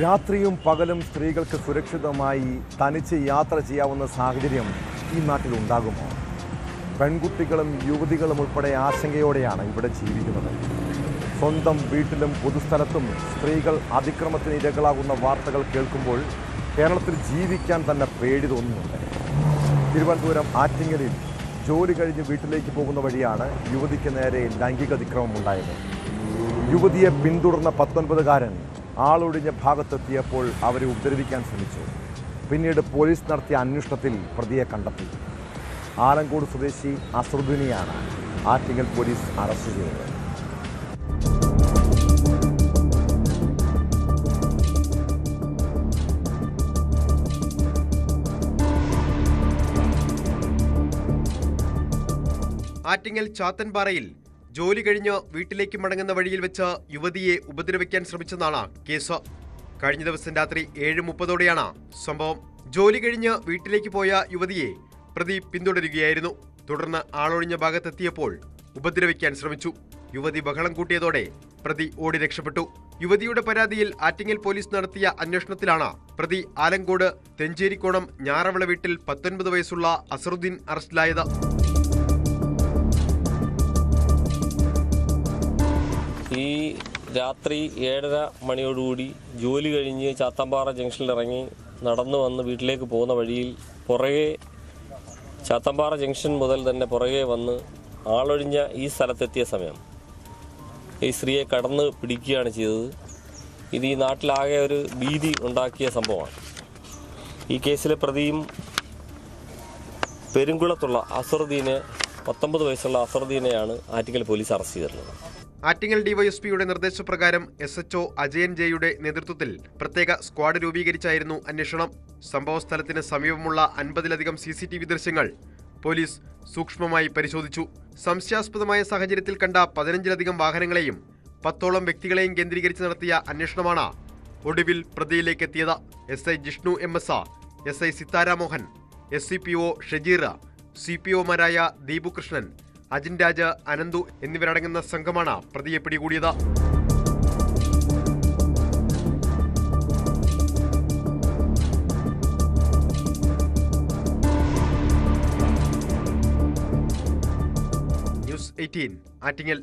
രാത്രിയും പകലും സ്ത്രീകൾക്ക് സുരക്ഷിതമായി തനിച്ച് യാത്ര ചെയ്യാവുന്ന സാഹചര്യം ഈ നാട്ടിൽ ഉണ്ടാകുമോ? പെൺകുട്ടികളും യുവതികളും ഉൾപ്പെടെ ആശങ്കയോടെയാണ് ഇവിടെ ജീവിക്കുന്നത്. സ്വന്തം വീട്ടിലും പൊതുസ്ഥലത്തും സ്ത്രീകൾ അതിക്രമത്തിന് ഇരകളാകുന്ന വാർത്തകൾ കേൾക്കുമ്പോൾ കേരളത്തിൽ ജീവിക്കാൻ തന്നെ പേടി തോന്നുന്നുണ്ട്. തിരുവനന്തപുരം ആറ്റിങ്ങലിൽ ജോലി കഴിഞ്ഞ് വീട്ടിലേക്ക് പോകുന്ന വഴിയാണ് യുവതിക്ക് നേരെ ലൈംഗിക അതിക്രമം ഉണ്ടായത്. യുവതിയെ പിന്തുടർന്ന 19-കാരൻ ആളൊഴിഞ്ഞ ഭാഗത്തെത്തിയപ്പോൾ അവരെ ഉപദ്രവിക്കാൻ ശ്രമിച്ചു. പിന്നീട് പോലീസ് നടത്തിയ അന്വേഷണത്തിൽ പ്രതിയെ കണ്ടെത്തി. ആലങ്കോട് സ്വദേശി അസറുദ്ദീനെയാണ് ആറ്റിങ്ങൽ പോലീസ് അറസ്റ്റ് ചെയ്തത്. ആറ്റിങ്ങൽ ചാത്തൻപാറയിൽ ജോലി കഴിഞ്ഞ് വീട്ടിലേക്ക് മടങ്ങുന്ന വഴിയിൽ വെച്ച് യുവതിയെ ഉപദ്രവിക്കാൻ ശ്രമിച്ചെന്നാണ് കേസ്. കഴിഞ്ഞ ദിവസം രാത്രി 7:30 സംഭവം. ജോലി കഴിഞ്ഞ് വീട്ടിലേക്ക് പോയ യുവതിയെ പ്രതി പിന്തുടരുകയായിരുന്നു. തുടർന്ന് ആളൊഴിഞ്ഞ ഭാഗത്തെത്തിയപ്പോൾ ഉപദ്രവിക്കാൻ ശ്രമിച്ചു. യുവതി ബഹളം കൂട്ടിയതോടെ പ്രതി ഓടി രക്ഷപ്പെട്ടു. യുവതിയുടെ പരാതിയിൽ ആറ്റിങ്ങൽ പോലീസ് നടത്തിയ അന്വേഷണത്തിലാണ് പ്രതി ആലങ്കോട് തെഞ്ചേരിക്കോണം ഞാറവിള വീട്ടിൽ 19 വയസ്സുള്ള അസറുദ്ദീൻ അറസ്റ്റിലായത്. ഈ രാത്രി 7:30 മണിയോടുകൂടി ജോലി കഴിഞ്ഞ് ചാത്തമ്പാറ ജംഗ്ഷനിൽ ഇറങ്ങി നടന്നു വന്ന് വീട്ടിലേക്ക് പോകുന്ന വഴിയിൽ പുറകെ ചാത്തമ്പാറ ജംഗ്ഷൻ മുതൽ തന്നെ പുറകെ വന്ന് ആളൊഴിഞ്ഞ ഈ സ്ഥലത്തെത്തിയ സമയം ഈ സ്ത്രീയെ കടന്ന് പിടിക്കുകയാണ് ചെയ്തത്. ഇത് ഈ നാട്ടിലാകെ ഒരു ഭീതി ഉണ്ടാക്കിയ സംഭവമാണ്. ഈ കേസിലെ പ്രതിയും പെരുങ്കുളത്തുള്ള അസറുദ്ദീനെ 19 വയസ്സുള്ള അസറുദ്ദീനെയാണ് ആറ്റിങ്ങൽ പോലീസ് അറസ്റ്റ് ചെയ്തിട്ടുള്ളത്. ആറ്റിങ്ങൽ ഡിവൈഎസ്പിയുടെ നിർദ്ദേശപ്രകാരം SHO അജയൻ ജെയുടെ നേതൃത്വത്തിൽ പ്രത്യേക സ്ക്വാഡ് രൂപീകരിച്ചായിരുന്നു അന്വേഷണം. സംഭവസ്ഥലത്തിന് സമീപമുള്ള 50-ലധികം CCTV ദൃശ്യങ്ങൾ പോലീസ് സൂക്ഷ്മമായി പരിശോധിച്ചു. സംശയാസ്പദമായ സാഹചര്യത്തിൽ കണ്ട 15-ലധികം വാഹനങ്ങളെയും 10ഓളം വ്യക്തികളെയും കേന്ദ്രീകരിച്ച് നടത്തിയ അന്വേഷണമാണ് ഒടുവിൽ പ്രതിയിലേക്ക് എത്തിയത്. SI Jishnu MS, SI സിത്താരാമോഹൻ, SCPO Shajeer, CPOമാരായ ദീപുകൃഷ്ണൻ, Ajin Raj, Ananthu എന്നിവരടങ്ങുന്ന സംഘമാണ് പ്രതിയെ പിടികൂടിയത്. ന്യൂസ് 18 ആറ്റിങ്ങൽ.